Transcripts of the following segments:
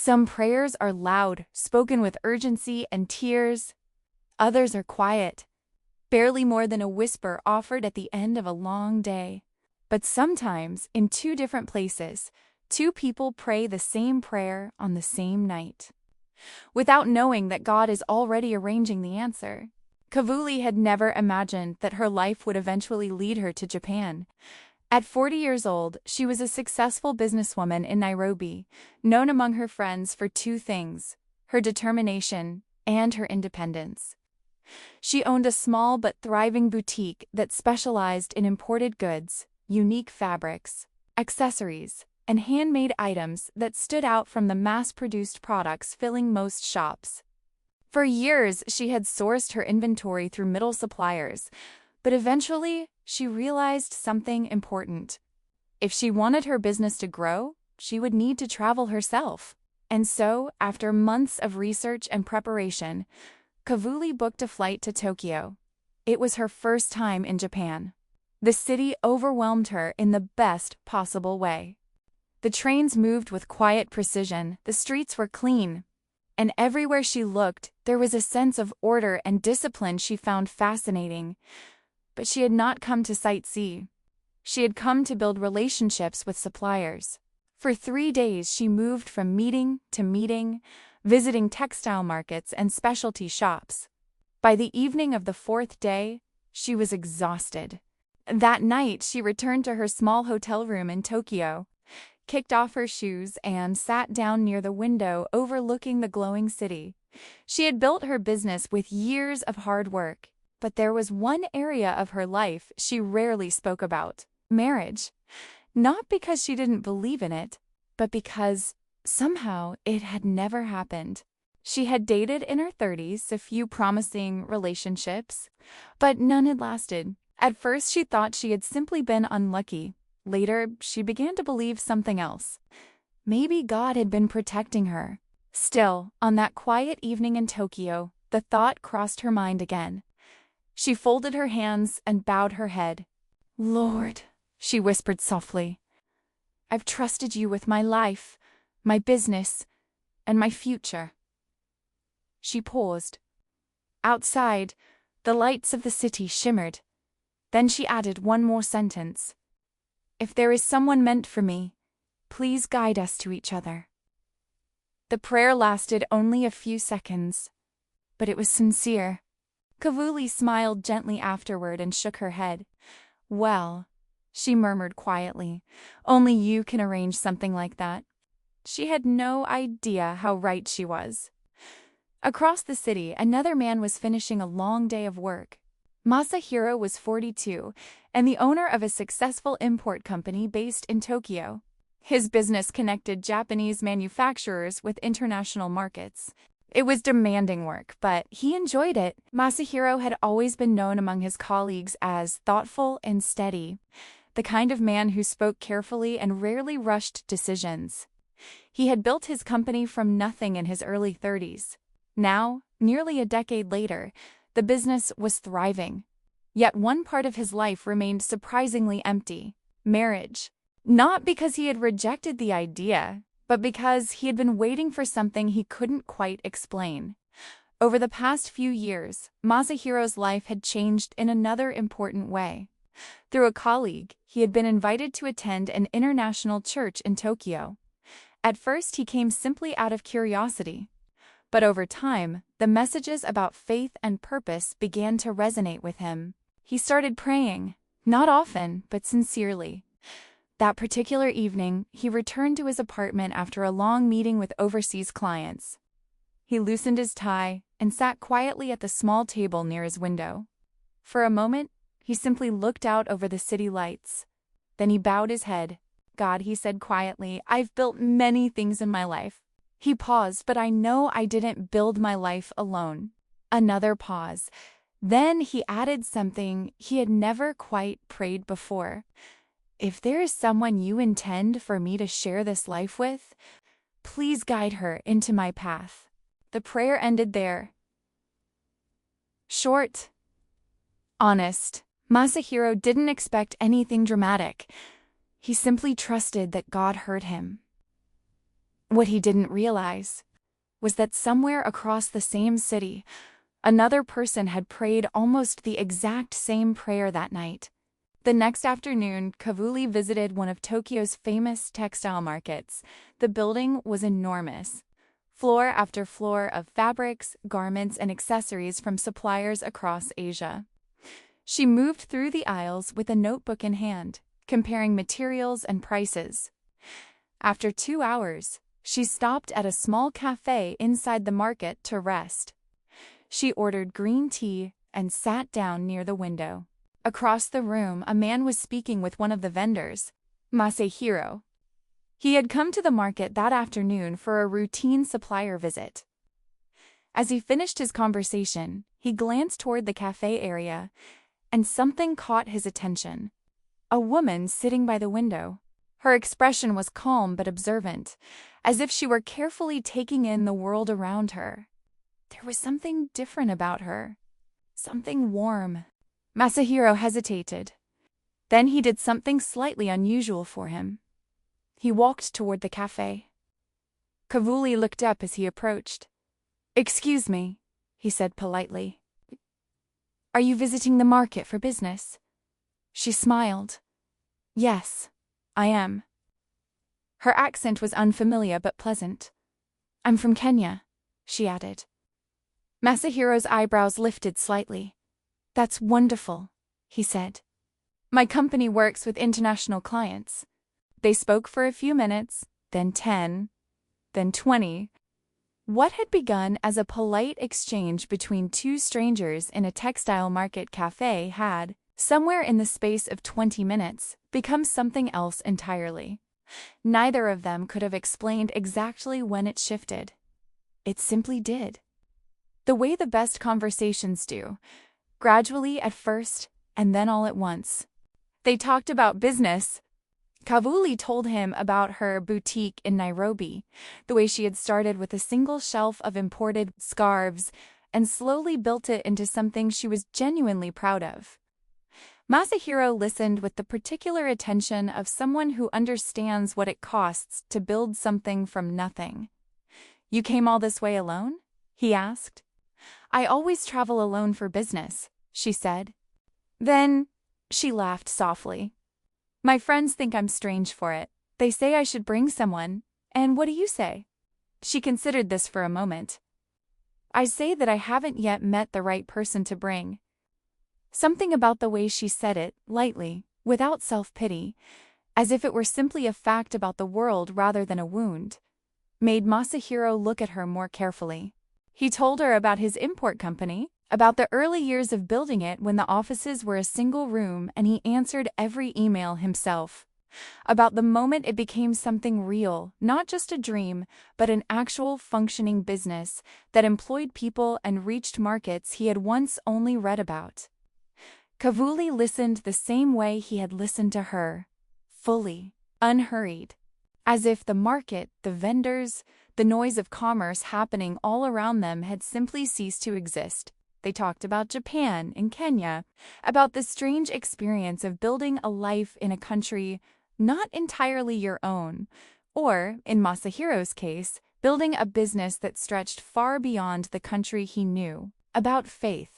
Some prayers are loud, spoken with urgency and tears. Others are quiet, barely more than a whisper offered at the end of a long day. But sometimes, in two different places, two people pray the same prayer on the same night, without knowing that God is already arranging the answer. Kavuli had never imagined that her life would eventually lead her to Japan. At 40 years old, she was a successful businesswoman in Nairobi, known among her friends for two things: her determination and her independence. She owned a small but thriving boutique that specialized in imported goods, unique fabrics, accessories, and handmade items that stood out from the mass-produced products filling most shops. For years, she had sourced her inventory through middle suppliers, but eventually, she realized something important. If she wanted her business to grow, she would need to travel herself. And so, after months of research and preparation, Kavuli booked a flight to Tokyo. It was her first time in Japan. The city overwhelmed her in the best possible way. The trains moved with quiet precision, the streets were clean, and everywhere she looked, there was a sense of order and discipline she found fascinating. But she had not come to sightsee. She had come to build relationships with suppliers. For 3 days, she moved from meeting to meeting, visiting textile markets and specialty shops. By the evening of the 4th day, she was exhausted. That night, she returned to her small hotel room in Tokyo, kicked off her shoes, and sat down near the window overlooking the glowing city. She had built her business with years of hard work, but there was one area of her life she rarely spoke about: marriage. Not because she didn't believe in it, but because somehow it had never happened. She had dated in her 30s, a few promising relationships, but none had lasted. At first, she thought she had simply been unlucky. Later, she began to believe something else. Maybe God had been protecting her. Still, on that quiet evening in Tokyo, the thought crossed her mind again. She folded her hands and bowed her head. "Lord," she whispered softly, "I've trusted you with my life, my business, and my future." She paused. Outside, the lights of the city shimmered. Then she added one more sentence: "If there is someone meant for me, please guide us to each other." The prayer lasted only a few seconds, but it was sincere. Kavuli smiled gently afterward and shook her head. "Well," she murmured quietly, "only you can arrange something like that." She had no idea how right she was. Across the city, another man was finishing a long day of work. Masahiro was 42 and the owner of a successful import company based in Tokyo. His business connected Japanese manufacturers with international markets. It was demanding work, but he enjoyed it. Masahiro had always been known among his colleagues as thoughtful and steady, the kind of man who spoke carefully and rarely rushed decisions. He had built his company from nothing in his early 30s. Now, nearly a decade later, the business was thriving. Yet one part of his life remained surprisingly empty: marriage. Not because he had rejected the idea, but because he had been waiting for something he couldn't quite explain. Over the past few years, Masahiro's life had changed in another important way. Through a colleague, he had been invited to attend an international church in Tokyo. At first, he came simply out of curiosity. But over time, the messages about faith and purpose began to resonate with him. He started praying, not often, but sincerely. That particular evening, he returned to his apartment after a long meeting with overseas clients. He loosened his tie and sat quietly at the small table near his window. For a moment, he simply looked out over the city lights. Then he bowed his head. "God," he said quietly, "I've built many things in my life." He paused, "but I know I didn't build my life alone." Another pause. Then he added something he had never quite prayed before. "If there is someone you intend for me to share this life with, please guide her into my path." The prayer ended there. Short, honest. Masahiro didn't expect anything dramatic. He simply trusted that God heard him. What he didn't realize was that somewhere across the same city, another person had prayed almost the exact same prayer that night. The next afternoon, Kavuli visited one of Tokyo's famous textile markets. The building was enormous. Floor after floor of fabrics, garments, and accessories from suppliers across Asia. She moved through the aisles with a notebook in hand, comparing materials and prices. After 2 hours, she stopped at a small café inside the market to rest. She ordered green tea and sat down near the window. Across the room, a man was speaking with one of the vendors, Masahiro. He had come to the market that afternoon for a routine supplier visit. As he finished his conversation, he glanced toward the café area, and something caught his attention. A woman sitting by the window. Her expression was calm but observant, as if she were carefully taking in the world around her. There was something different about her. Something warm. Masahiro hesitated. Then he did something slightly unusual for him. He walked toward the cafe. Kavuli looked up as he approached. "Excuse me," he said politely. "Are you visiting the market for business?" She smiled. "Yes, I am." Her accent was unfamiliar but pleasant. "I'm from Kenya," she added. Masahiro's eyebrows lifted slightly. "That's wonderful," he said. "My company works with international clients." They spoke for a few minutes, then 10, then 20. What had begun as a polite exchange between two strangers in a textile market cafe had, somewhere in the space of 20 minutes, become something else entirely. Neither of them could have explained exactly when it shifted. It simply did. The way the best conversations do, gradually at first and then all at once. They talked about business. Kavuli told him about her boutique in Nairobi, the way she had started with a single shelf of imported scarves and slowly built it into something she was genuinely proud of. Masahiro listened with the particular attention of someone who understands what it costs to build something from nothing. "You came all this way alone?" he asked. "I always travel alone for business," she said. Then she laughed softly. "My friends think I'm strange for it. They say I should bring someone. And what do you say?" She considered this for a moment. "I say that I haven't yet met the right person to bring." Something about the way she said it, lightly, without self-pity, as if it were simply a fact about the world rather than a wound, made Masahiro look at her more carefully. He told her about his import company, about the early years of building it when the offices were a single room and he answered every email himself. About the moment it became something real, not just a dream, but an actual functioning business that employed people and reached markets he had once only read about. Kavuli listened the same way he had listened to her, fully, unhurried, as if the market, the vendors, the noise of commerce happening all around them had simply ceased to exist. They talked about Japan and Kenya, about the strange experience of building a life in a country not entirely your own, or, in Masahiro's case, building a business that stretched far beyond the country he knew, about faith.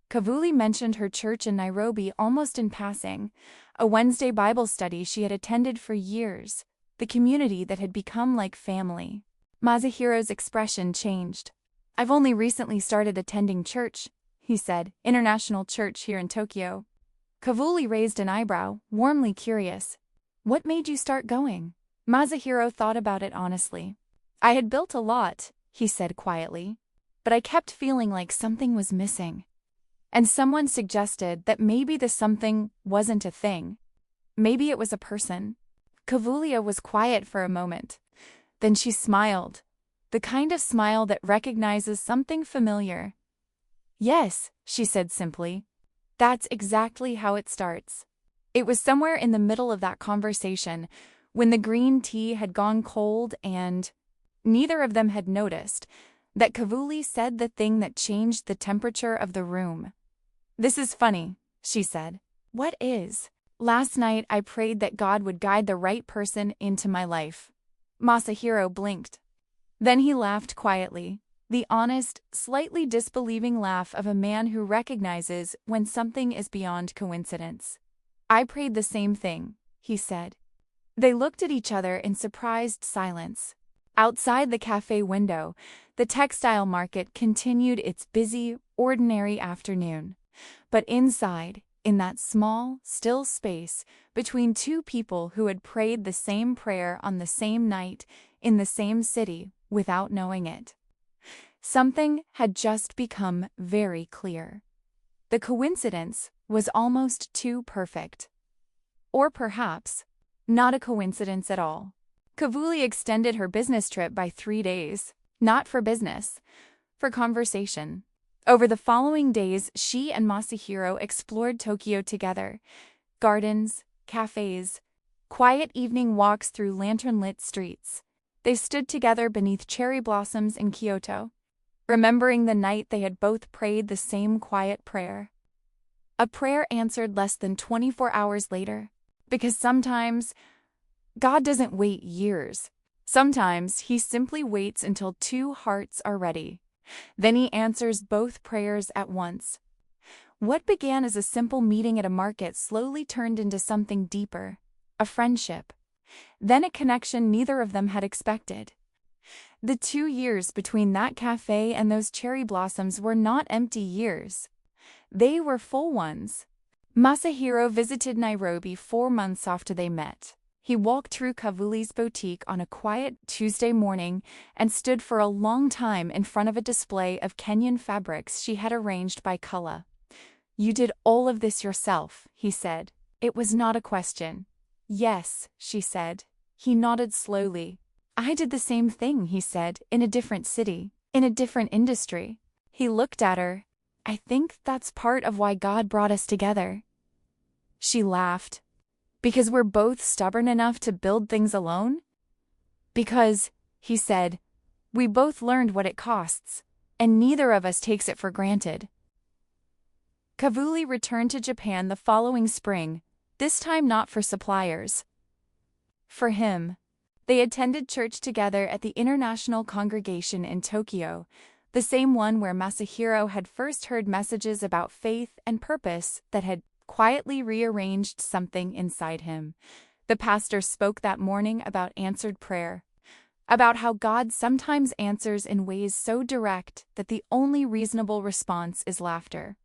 Kavuli mentioned her church in Nairobi almost in passing, a Wednesday Bible study she had attended for years, the community that had become like family. Masahiro's expression changed. "I've only recently started attending church," he said, "international church here in Tokyo." Kavuli raised an eyebrow, warmly curious. "What made you start going?" Masahiro thought about it honestly. "I had built a lot," he said quietly, "but I kept feeling like something was missing. And someone suggested that maybe the something wasn't a thing. Maybe it was a person." Kavuli was quiet for a moment. Then she smiled, the kind of smile that recognizes something familiar. "Yes," she said simply. "That's exactly how it starts." It was somewhere in the middle of that conversation, when the green tea had gone cold and neither of them had noticed, that Kavuli said the thing that changed the temperature of the room. "This is funny," she said. "What is?" "Last night I prayed that God would guide the right person into my life." Masahiro blinked. Then he laughed quietly, the honest, slightly disbelieving laugh of a man who recognizes when something is beyond coincidence. "I prayed the same thing," he said. They looked at each other in surprised silence. Outside the café window, the textile market continued its busy, ordinary afternoon. But inside, in that small, still space between two people who had prayed the same prayer on the same night in the same city without knowing it, something had just become very clear. The coincidence was almost too perfect. Or perhaps, not a coincidence at all. Kavuli extended her business trip by 3 days, not for business, for conversation. Over the following days, she and Masahiro explored Tokyo together. Gardens, cafes, quiet evening walks through lantern-lit streets. They stood together beneath cherry blossoms in Kyoto, remembering the night they had both prayed the same quiet prayer. A prayer answered less than 24 hours later, because sometimes God doesn't wait years. Sometimes he simply waits until two hearts are ready. Then he answers both prayers at once. What began as a simple meeting at a market slowly turned into something deeper, a friendship. Then a connection neither of them had expected. The 2 years between that cafe and those cherry blossoms were not empty years. They were full ones. Masahiro visited Nairobi 4 months after they met. He walked through Kavuli's boutique on a quiet Tuesday morning and stood for a long time in front of a display of Kenyan fabrics she had arranged by color. "You did all of this yourself," he said. It was not a question. "Yes," she said. He nodded slowly. "I did the same thing," he said, "in a different city, in a different industry." He looked at her. "I think that's part of why God brought us together." She laughed. "Because we're both stubborn enough to build things alone?" "Because," he said, "we both learned what it costs, and neither of us takes it for granted." Kavuli returned to Japan the following spring, this time not for suppliers. For him. They attended church together at the International Congregation in Tokyo, the same one where Masahiro had first heard messages about faith and purpose that had quietly rearranged something inside him. The pastor spoke that morning about answered prayer, about how God sometimes answers in ways so direct that the only reasonable response is laughter.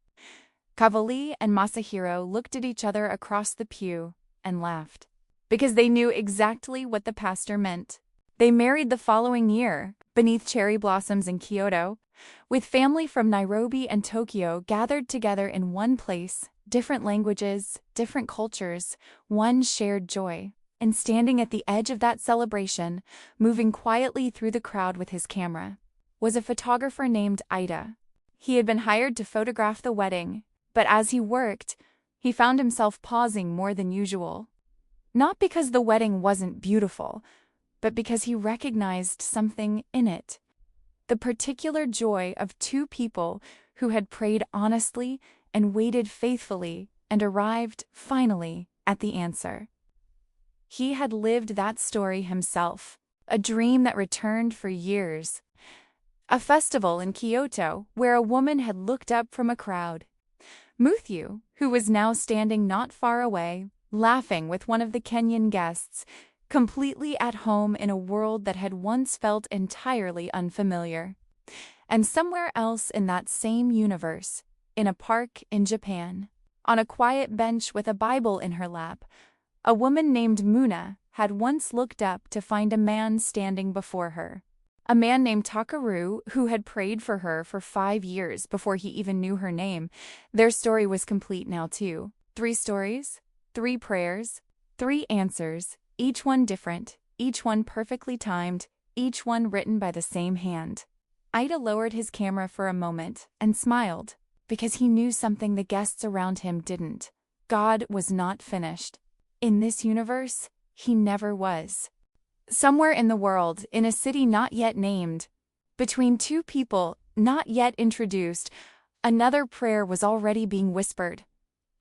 Kavuli and Masahiro looked at each other across the pew and laughed, because they knew exactly what the pastor meant. They married the following year, beneath cherry blossoms in Kyoto, with family from Nairobi and Tokyo gathered together in one place, different languages, different cultures, one shared joy. And standing at the edge of that celebration, moving quietly through the crowd with his camera, was a photographer named Ida. He had been hired to photograph the wedding, but as he worked, he found himself pausing more than usual. Not because the wedding wasn't beautiful, but because he recognized something in it. The particular joy of two people who had prayed honestly and waited faithfully and arrived, finally, at the answer. He had lived that story himself, a dream that returned for years. A festival in Kyoto where a woman had looked up from a crowd. Muthu, who was now standing not far away, laughing with one of the Kenyan guests, completely at home in a world that had once felt entirely unfamiliar. And somewhere else in that same universe, in a park in Japan, on a quiet bench with a Bible in her lap, a woman named Muna had once looked up to find a man standing before her. A man named Takaru who had prayed for her for 5 years before he even knew her name. Their story was complete now too. 3 stories, 3 prayers, 3 answers, each one different, each one perfectly timed, each one written by the same hand. Ida lowered his camera for a moment and smiled, because he knew something the guests around him didn't. God was not finished. In this universe, he never was. Somewhere in the world, in a city not yet named, between 2 people not yet introduced, another prayer was already being whispered.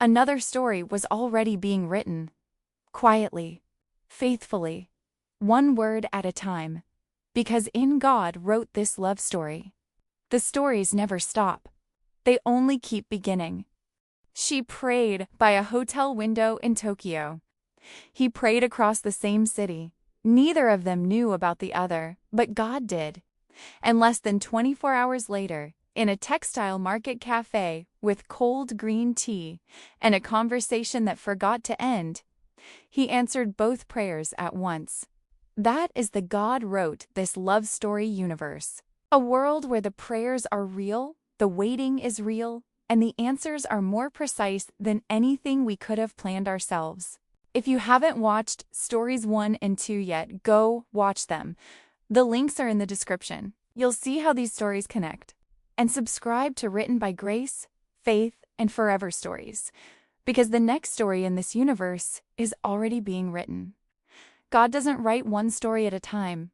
Another story was already being written. Quietly, faithfully, one word at a time. because in God wrote this love story. The stories never stop. They only keep beginning. She prayed by a hotel window in Tokyo. He prayed across the same city. Neither of them knew about the other, but God did. And less than 24 hours later, in a textile market café with cold green tea and a conversation that forgot to end, he answered both prayers at once. That is the God wrote this love story universe. A world where the prayers are real, the waiting is real, and the answers are more precise than anything we could have planned ourselves. If you haven't watched Stories 1 and 2 yet, go watch them. The links are in the description. You'll see how these stories connect. And subscribe to Written by Grace, Faith, and Forever Stories, because the next story in this universe is already being written. God doesn't write one story at a time.